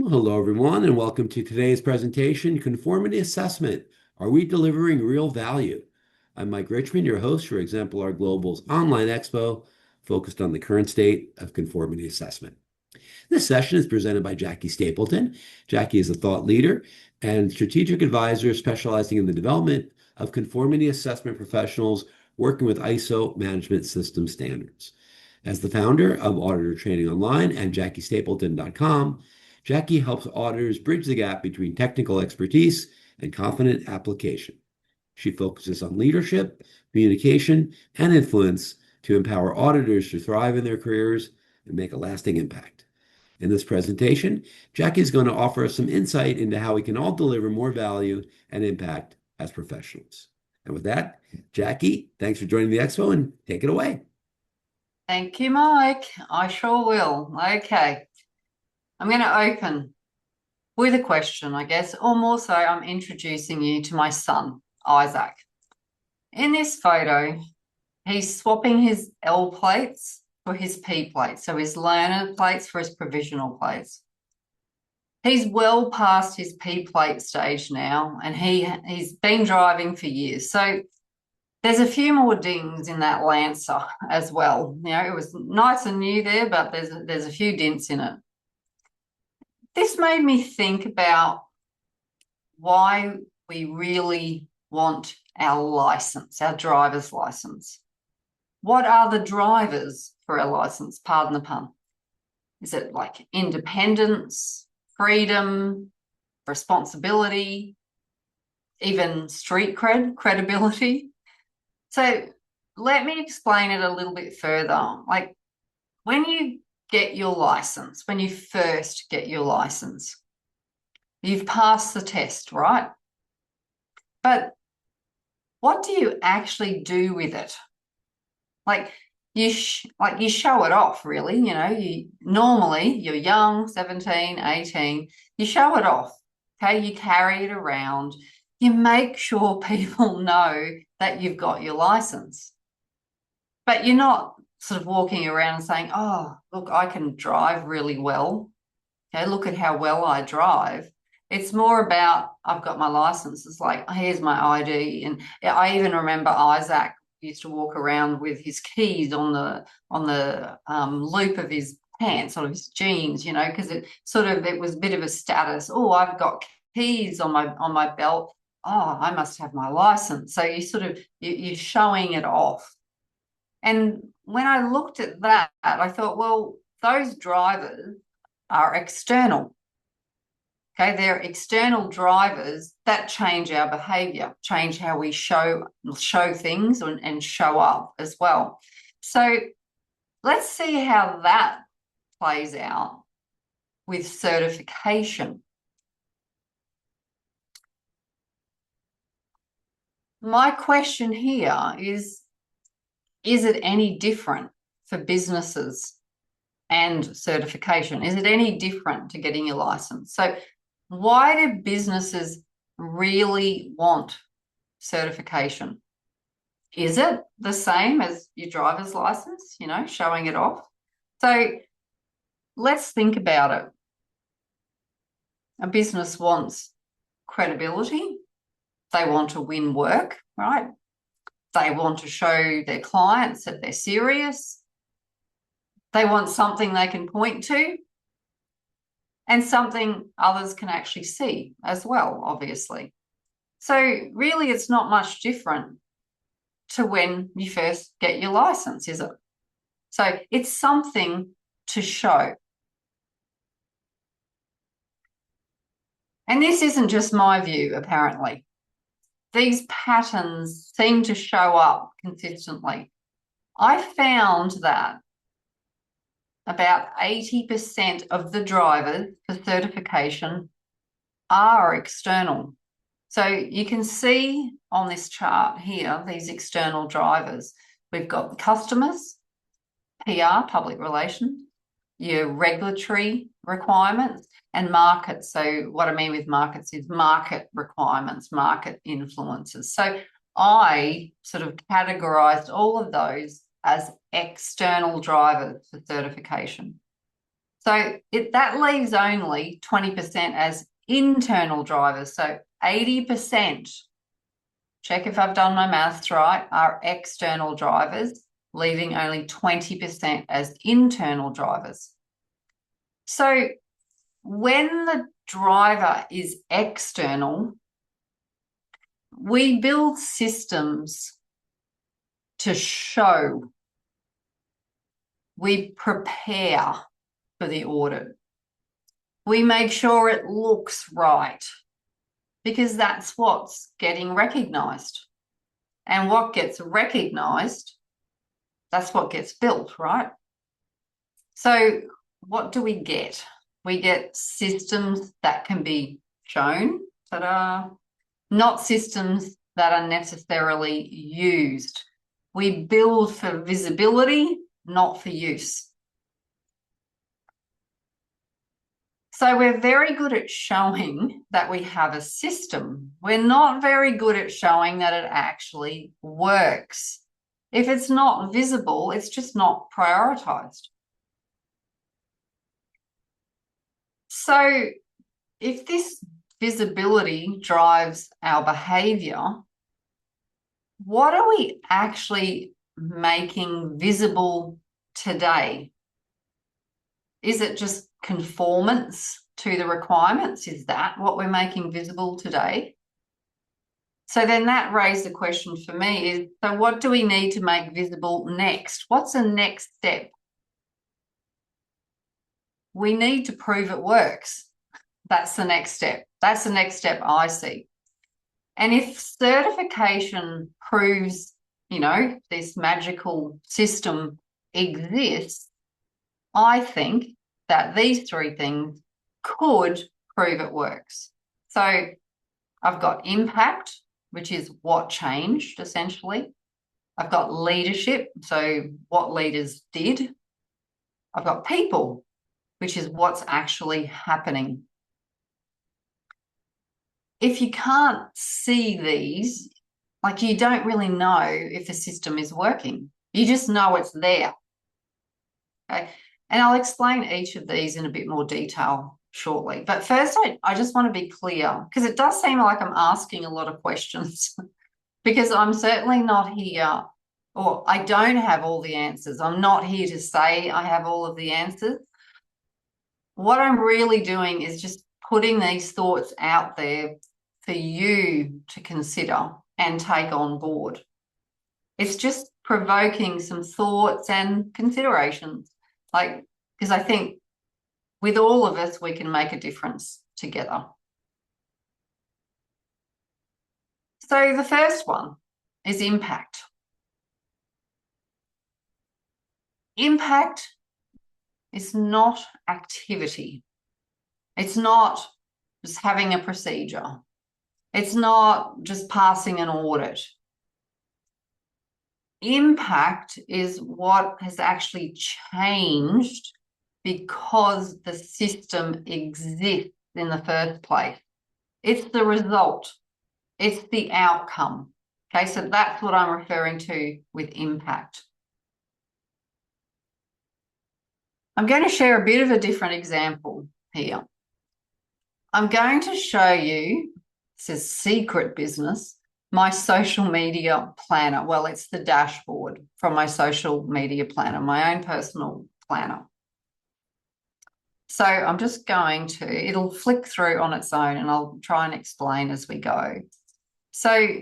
Well, hello, everyone, and welcome to today's presentation, Conformity Assessment. Are we delivering real value? I'm Mike Richmond, your host for Exemplar Global's online expo, focused on the current state of conformity assessment. This session is presented by Jackie Stapleton. Jackie is a thought leader and strategic advisor specializing in the development of conformity assessment professionals working with ISO management system standards. As the founder of Auditor Training Online and JackieStapleton.com, Jackie helps auditors bridge the gap between technical expertise and confident application. She focuses on leadership, communication, and influence to empower auditors to thrive in their careers and make a lasting impact. In this presentation, Jackie is going to offer us some insight into how we can all deliver more value and impact as professionals. And with that, Jackie, thanks for joining the expo and take it away. Thank you, Mike. I sure will. Okay. I'm going to open with a question, I guess, or more so, I'm introducing you to my son, Isaac. In this photo, he's swapping his L plates for his P plates, so his learner plates for his provisional plates. He's well past his P plate stage now, and he's been driving for years. So there's a few more dings in that Lancer as well. You know, it was nice and new there, but there's a few dents in it. This made me think about why we really want our license, our driver's license. What are the drivers for our license? Pardon the pun. Is it like independence, freedom, responsibility, even street credibility? So let me explain it a little bit further. Like when you get your license, when you first get your license, you've passed the test, right? But what do you actually do with it? Like you show it off, really. You know, normally you're young, 17, 18, you show it off. Okay, you carry it around. You make sure people know that you've got your license. But you're not sort of walking around and saying, oh, look, I can drive really well. Okay, look at how well I drive. It's more about, I've got my license. It's like, here's my ID. And I even remember Isaac used to walk around with his keys on the loop of his pants, sort of his jeans, you know, because it was a bit of a status. Oh, I've got keys on my belt. Oh, I must have my license. So you're showing it off. And when I looked at that, I thought, well, those drivers are external. Okay, they're external drivers that change our behavior, change how we show things and show up as well. So let's see how that plays out with certification. My question here is it any different for businesses and certification? Is it any different to getting your license? So why do businesses really want certification? Is it the same as your driver's license, you know, showing it off? So let's think about it. A business wants credibility. They want to win work, right? They want to show their clients that they're serious. They want something they can point to and something others can actually see as well, obviously. So really, it's not much different to when you first get your license, is it? So it's something to show. And this isn't just my view, apparently. These patterns seem to show up consistently. I found that about 80% of the drivers for certification are external. So you can see on this chart here, these external drivers. We've got the customers, PR, public relations, your regulatory requirements, and markets. So what I mean with markets is market requirements, market influences. So I sort of categorized all of those as external drivers for certification. So that leaves only 20% as internal drivers. So 80%, check if I've done my maths right, are external drivers, leaving only 20% as internal drivers. So when the driver is external, we build systems to show, we prepare for the audit. We make sure it looks right because that's what's getting recognised. And what gets recognised, that's what gets built, right? So what do we get? We get systems that can be shown, that are not systems that are necessarily used. We build for visibility, not for use. So we're very good at showing that we have a system. We're not very good at showing that it actually works. If it's not visible, it's just not prioritized. So if this visibility drives our behavior, what are we actually making visible today? Is it just conformance to the requirements? Is that what we're making visible today? So then that raised the question for me is, so what do we need to make visible next? What's the next step? We need to prove it works. That's the next step. That's the next step I see. And if certification proves, this magical system exists, I think that these three things could prove it works. So I've got impact, which is what changed essentially. I've got leadership, so what leaders did. I've got people, which is what's actually happening. If you can't see these, like you don't really know if the system is working. You just know it's there. Okay. And I'll explain each of these in a bit more detail shortly. But first, I just want to be clear, because it does seem like I'm asking a lot of questions because I'm certainly not here, or I don't have all the answers. I'm not here to say I have all of the answers. What I'm really doing is just putting these thoughts out there for you to consider and take on board. It's just provoking some thoughts and considerations, because I think with all of us, we can make a difference together. So the first one is impact. Impact is not activity. It's not just having a procedure. It's not just passing an audit. Impact is what has actually changed because the system exists in the first place. It's the result. It's the outcome. Okay, so that's what I'm referring to with impact. I'm going to share a bit of a different example here. I'm going to show you, this is secret business, my social media planner. Well, it's the dashboard from my social media planner, my own personal planner. So I'm just going to, it'll flick through on its own and I'll try and explain as we go. So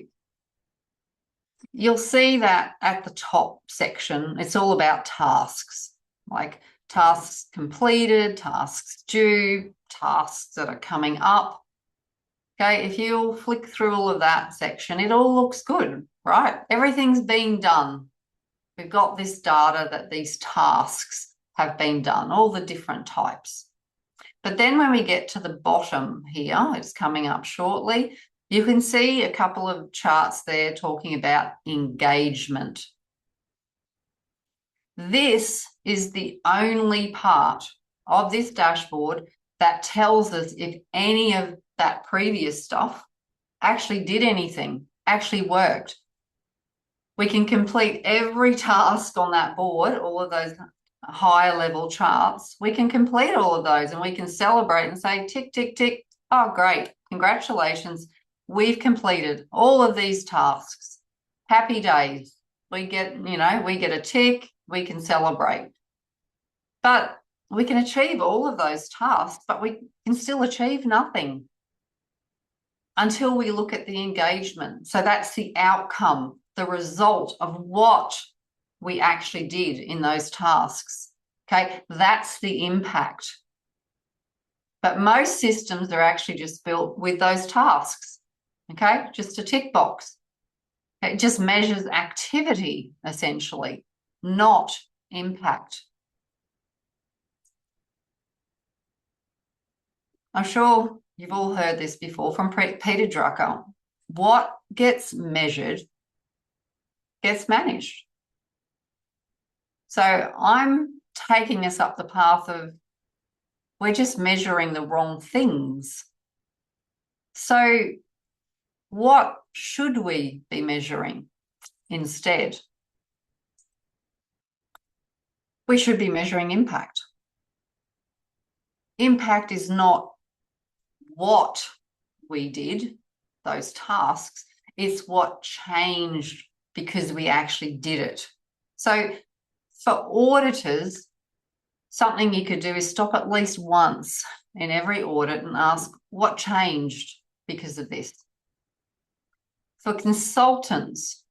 you'll see that at the top section, it's all about tasks, like tasks completed, tasks due, tasks that are coming up. Okay, if you'll flick through all of that section, it all looks good, right? Everything's being done. We've got this data that these tasks have been done, all the different types. But then when we get to the bottom here, it's coming up shortly, you can see a couple of charts there talking about engagement. This is the only part of this dashboard that tells us if any of that previous stuff actually did anything, actually worked. We can complete every task on that board, all of those higher level charts, we can complete all of those and we can celebrate and say, tick, tick, tick. Oh, great. Congratulations. We've completed all of these tasks. Happy days. We get a tick, we can celebrate. But we can achieve all of those tasks, but we can still achieve nothing until we look at the engagement. So that's the outcome, the result of what we actually did in those tasks. Okay, that's the impact. But most systems are actually just built with those tasks. Okay, just a tick box. It just measures activity, essentially, not impact. I'm sure you've all heard this before from Peter Drucker. What gets measured gets managed. So I'm taking us up the path of we're just measuring the wrong things. So what should we be measuring instead? We should be measuring impact. Impact is not what we did, those tasks, it's what changed because we actually did it. So for auditors, something you could do is stop at least once in every audit and ask, what changed because of this? For consultants,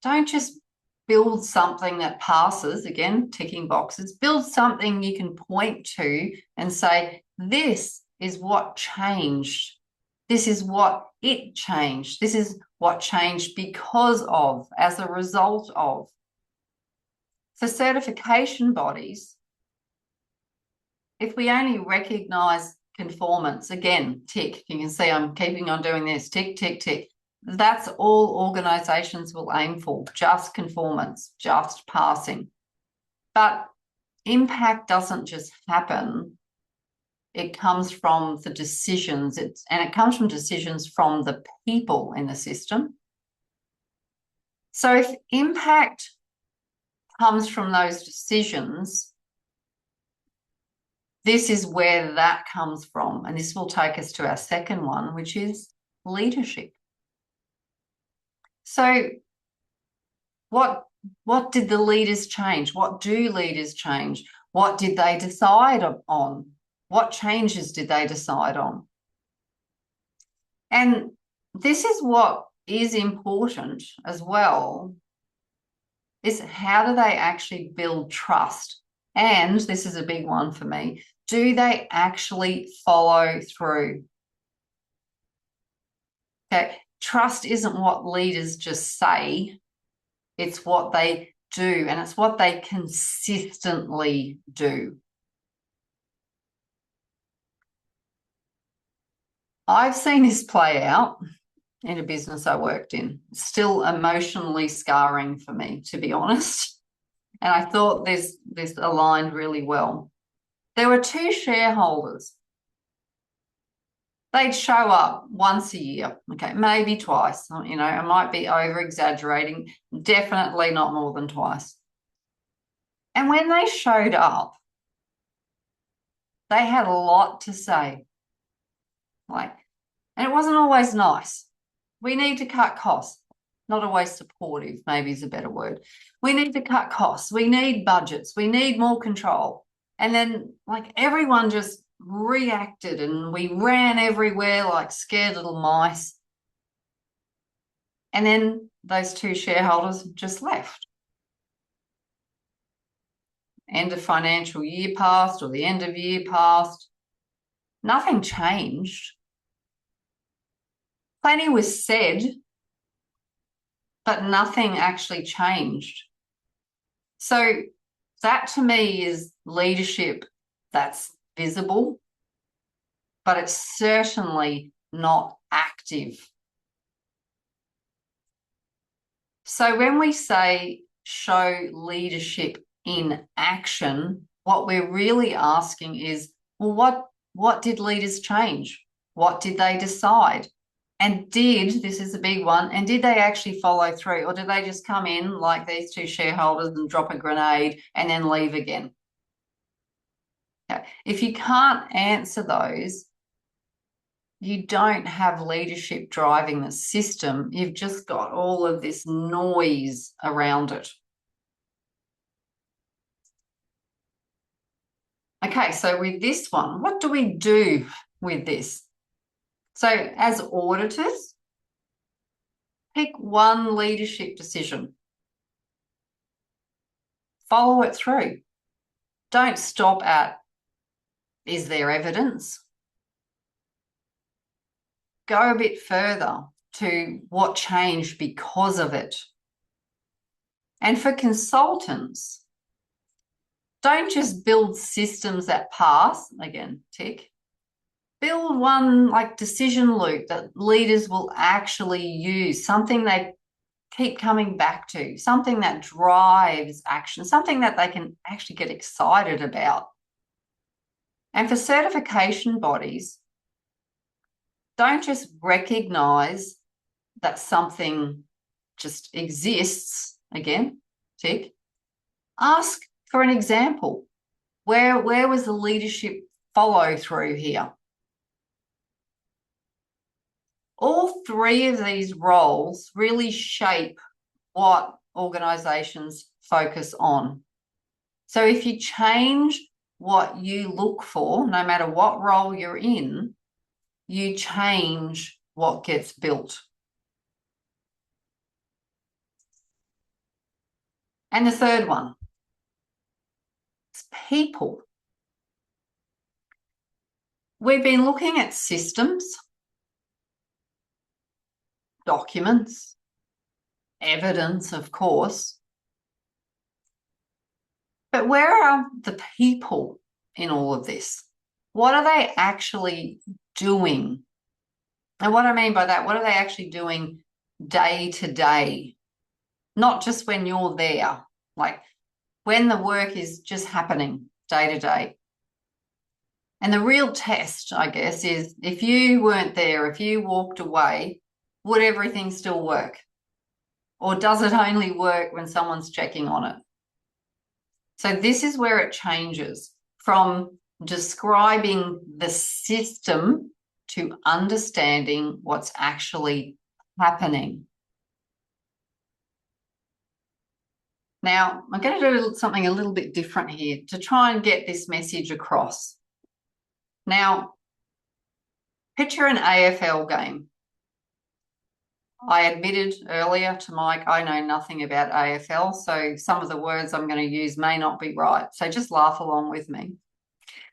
don't just build something that passes, again, ticking boxes, build something you can point to and say, this is what changed. This is what it changed. This is what changed because of, as a result of. For certification bodies, if we only recognise conformance, again, tick, you can see I'm keeping on doing this, tick, tick, tick. That's all organisations will aim for, just conformance, just passing. But impact doesn't just happen. It comes from the decisions, and it comes from decisions from the people in the system. So if impact comes from those decisions, this is where that comes from. And this will take us to our second one, which is leadership. So what did the leaders change? What do leaders change? What did they decide on? What changes did they decide on? And this is what is important as well, is how do they actually build trust? And this is a big one for me. Do they actually follow through? Okay, trust isn't what leaders just say, it's what they do, and it's what they consistently do. I've seen this play out in a business I worked in. Still emotionally scarring for me, to be honest. And I thought this aligned really well. There were two shareholders. They'd show up once a year, okay, maybe twice. You know, I might be over-exaggerating, definitely not more than twice. And when they showed up, they had a lot to say. And it wasn't always nice. We need to cut costs. Not always supportive, maybe is a better word. We need to cut costs. We need budgets. We need more control. And then everyone just reacted and we ran everywhere like scared little mice. And then those two shareholders just left. End of financial year passed or the end of year passed. Nothing changed. Plenty was said, but nothing actually changed. So that to me is leadership that's visible, but it's certainly not active. So when we say show leadership in action, what we're really asking is, well, what did leaders change? What did they decide? And this is a big one, and did they actually follow through, or did they just come in like these two shareholders and drop a grenade and then leave again? Okay. If you can't answer those, you don't have leadership driving the system. You've just got all of this noise around it. Okay, so with this one, what do we do with this? So as auditors, pick one leadership decision. Follow it through. Don't stop at, is there evidence? Go a bit further to what changed because of it. And for consultants, don't just build systems that pass, again, tick. Build one like decision loop that leaders will actually use, something they keep coming back to, something that drives action, something that they can actually get excited about. And for certification bodies, don't just recognize that something just exists, again, tick. Ask for an example. Where was the leadership follow through here? All three of these roles really shape what organizations focus on. So if you change what you look for, no matter what role you're in, you change what gets built. And the third one, it's people. We've been looking at systems, documents, evidence, of course. But where are the people in all of this? What are they actually doing? And what I mean by that, what are they actually doing day to day? Not just when you're there, like when the work is just happening day to day. And the real test, I guess, is if you weren't there, if you walked away, would everything still work? Or does it only work when someone's checking on it? So this is where it changes from describing the system to understanding what's actually happening. Now, I'm going to do something a little bit different here to try and get this message across. Now, picture an AFL game. I admitted earlier to Mike, I know nothing about AFL, so some of the words I'm going to use may not be right. So just laugh along with me.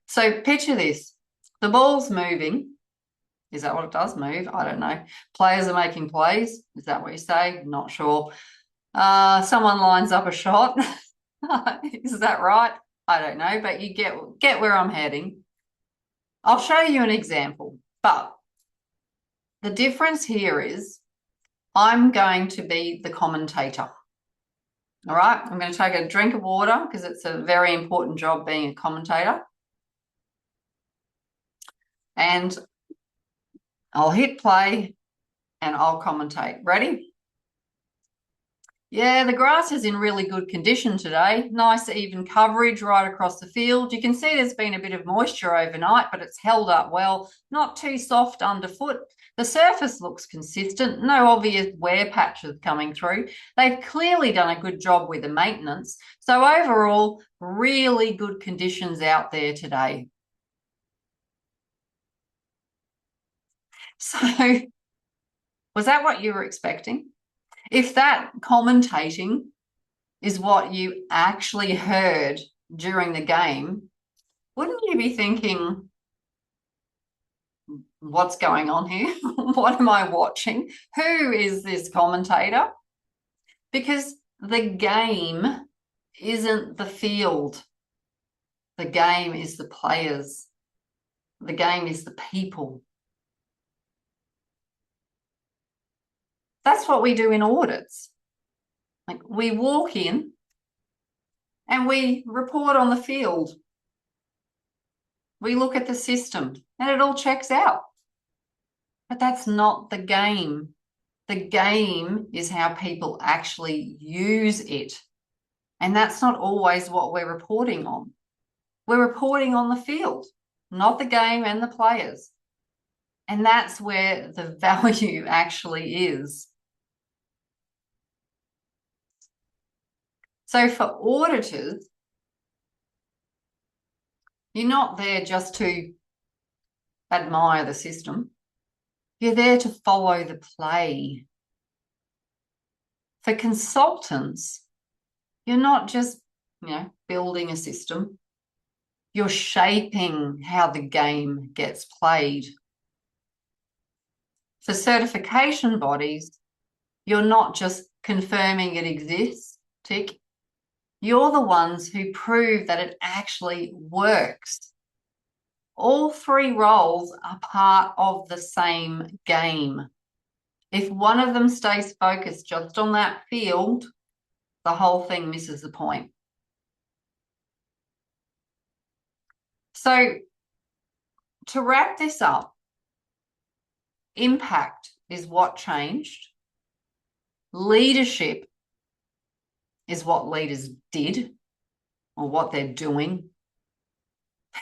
So picture this. The ball's moving. Is that what it does? Move? I don't know. Players are making plays. Is that what you say? Not sure. Someone lines up a shot. Is that right? I don't know, but you get where I'm heading. I'll show you an example, but the difference here is I'm going to be the commentator. All right, I'm going to take a drink of water because it's a very important job being a commentator. And I'll hit play and I'll commentate. Ready? Yeah, the grass is in really good condition today. Nice even coverage right across the field. You can see there's been a bit of moisture overnight, but it's held up well. Not too soft underfoot. The surface looks consistent. No obvious wear patches coming through. They've clearly done a good job with the maintenance. So overall, really good conditions out there today. So was that what you were expecting? If that commentating is what you actually heard during the game, wouldn't you be thinking, what's going on here? What am I watching? Who is this commentator? Because the game isn't the field. The game is the players. The game is the people. That's what we do in audits. Like we walk in and we report on the field. We look at the system and it all checks out. But that's not the game. The game is how people actually use it. And that's not always what we're reporting on. We're reporting on the field, not the game and the players. And that's where the value actually is. So for auditors, you're not there just to admire the system. You're there to follow the play. For consultants, you're not just, building a system. You're shaping how the game gets played. For certification bodies, you're not just confirming it exists, tick. You're the ones who prove that it actually works. All three roles are part of the same game. If one of them stays focused just on that field, the whole thing misses the point. So to wrap this up, impact is what changed. Leadership is what leaders did or what they're doing.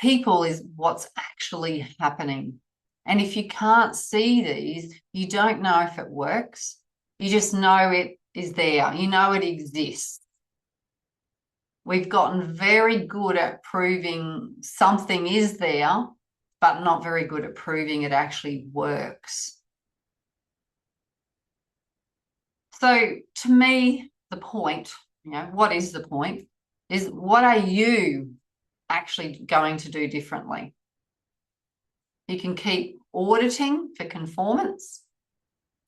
People is what's actually happening. And if you can't see these, you don't know if it works. You just know it is there. You know it exists. We've gotten very good at proving something is there, but not very good at proving it actually works. So to me, the point, what is the point, is what are you actually going to do differently? You can keep auditing for conformance.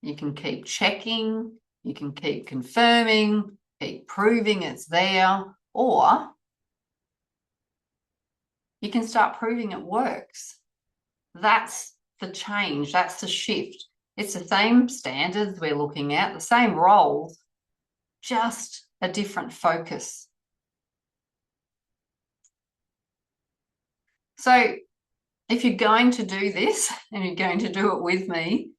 You can keep checking. You can keep confirming, keep proving it's there, or you can start proving it works. That's the change. That's the shift. It's the same standards we're looking at, the same roles, just a different focus. So if you're going to do this and you're going to do it with me,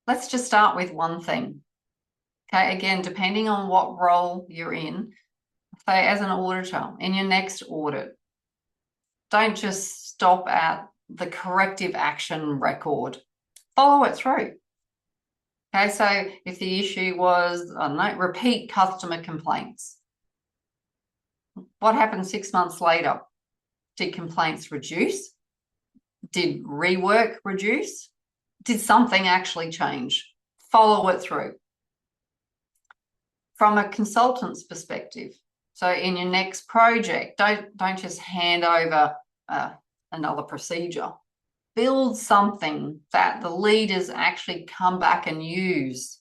let's just start with one thing. Okay, again, depending on what role you're in, say as an auditor, in your next audit, don't just stop at the corrective action record. Follow it through. Okay, so if the issue was, I don't know, repeat customer complaints, what happened 6 months later? Did complaints reduce? Did rework reduce? Did something actually change? Follow it through. From a consultant's perspective, so in your next project, don't just hand over another procedure. Build something that the leaders actually come back and use.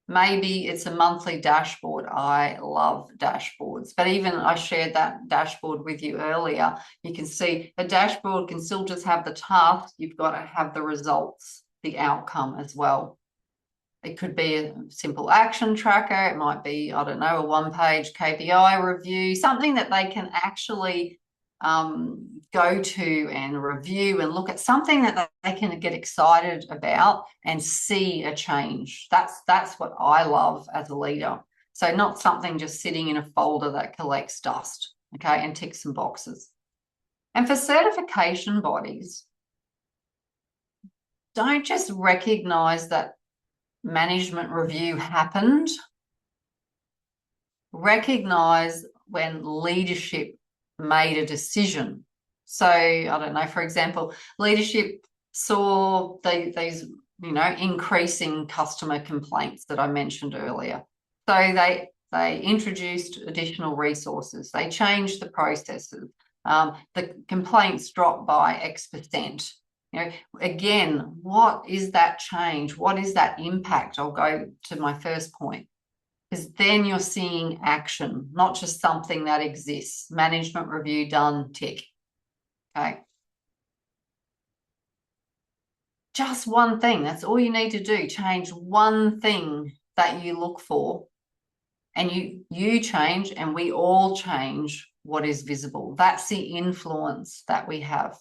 Maybe it's a monthly dashboard. I love dashboards, but even I shared that dashboard with you earlier. You can see a dashboard can still just have the task. You've got to have the results, the outcome as well. It could be a simple action tracker. It might be, I don't know, a one-page KPI review, something that they can actually go to and review and look at, something that they can get excited about and see a change. That's what I love as a leader. So not something just sitting in a folder that collects dust, okay, and ticks some boxes. And for certification bodies, don't just recognize that management review happened. Recognize when leadership made a decision. So I don't know, for example, leadership saw these, increasing customer complaints that I mentioned earlier. So they introduced additional resources. They changed the processes. The complaints dropped by X%. Again, what is that change? What is that impact? I'll go to my first point, because then you're seeing action, not just something that exists. Management review done, tick. Okay. Just one thing. That's all you need to do. Change one thing that you look for, and you change, and we all change what is visible. That's the influence that we have.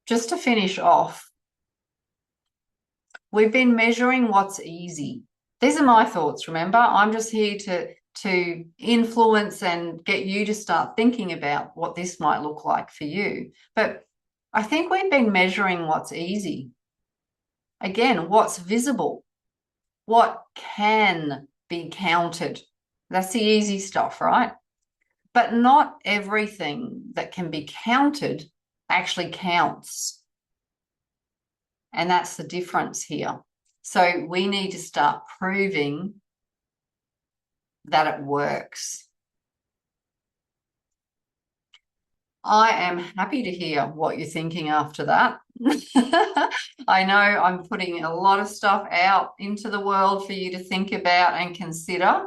just to finish off, we've been measuring what's easy. These are my thoughts, remember? I'm just here to influence and get you to start thinking about what this might look like for you. But I think we've been measuring what's easy. Again, what's visible, what can be counted. That's the easy stuff, right? But not everything that can be counted actually counts. And that's the difference here. So we need to start proving that it works. I am happy to hear what you're thinking after that. I know I'm putting a lot of stuff out into the world for you to think about and consider.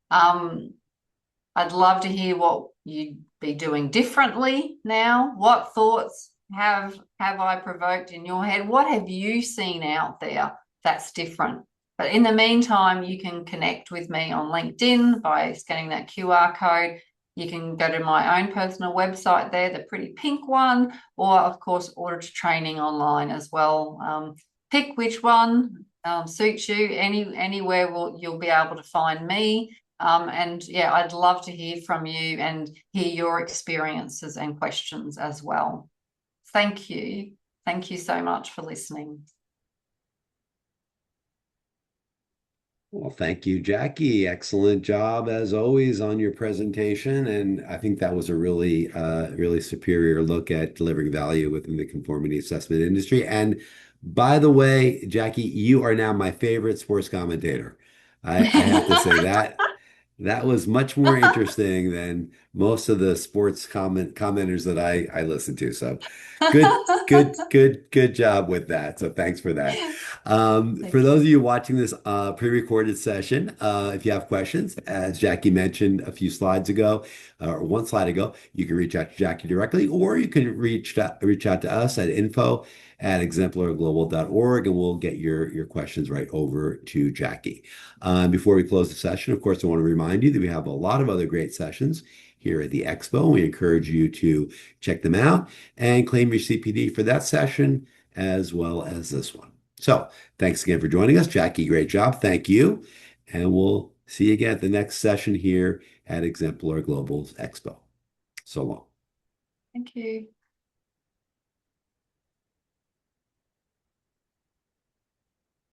I'd love to hear what you'd be doing differently now. What thoughts have I provoked in your head? What have you seen out there that's different? But in the meantime, you can connect with me on LinkedIn by scanning that QR code. You can go to my own personal website there, the pretty pink one, or of course, Auditor training online as well. Pick which one suits you. Anywhere you'll be able to find me. And yeah, I'd love to hear from you and hear your experiences and questions as well. Thank you. Thank you so much for listening. Well, thank you, Jackie. Excellent job as always on your presentation. And I think that was a really superior look at delivering value within the conformity assessment industry. And by the way, Jackie, you are now my favorite sports commentator. I have to say that. That was much more interesting than most of the sports commenters that I listen to. So good job with that. So thanks for that. For Thank those you. of you watching this pre-recorded session, if you have questions, as Jackie mentioned a few slides ago, or one slide ago, you can reach out to Jackie directly, or you can reach out to us at info@exemplarglobal.org, and we'll get your questions right over to Jackie. Before we close the session, of course, I want to remind you that we have a lot of other great sessions here at the Expo. We encourage you to check them out and claim your CPD for that session as well as this one. So thanks again for joining us, Jackie. Great job. Thank you. And we'll see you again at the next session here at Exemplar Global's Expo. So long. Thank you.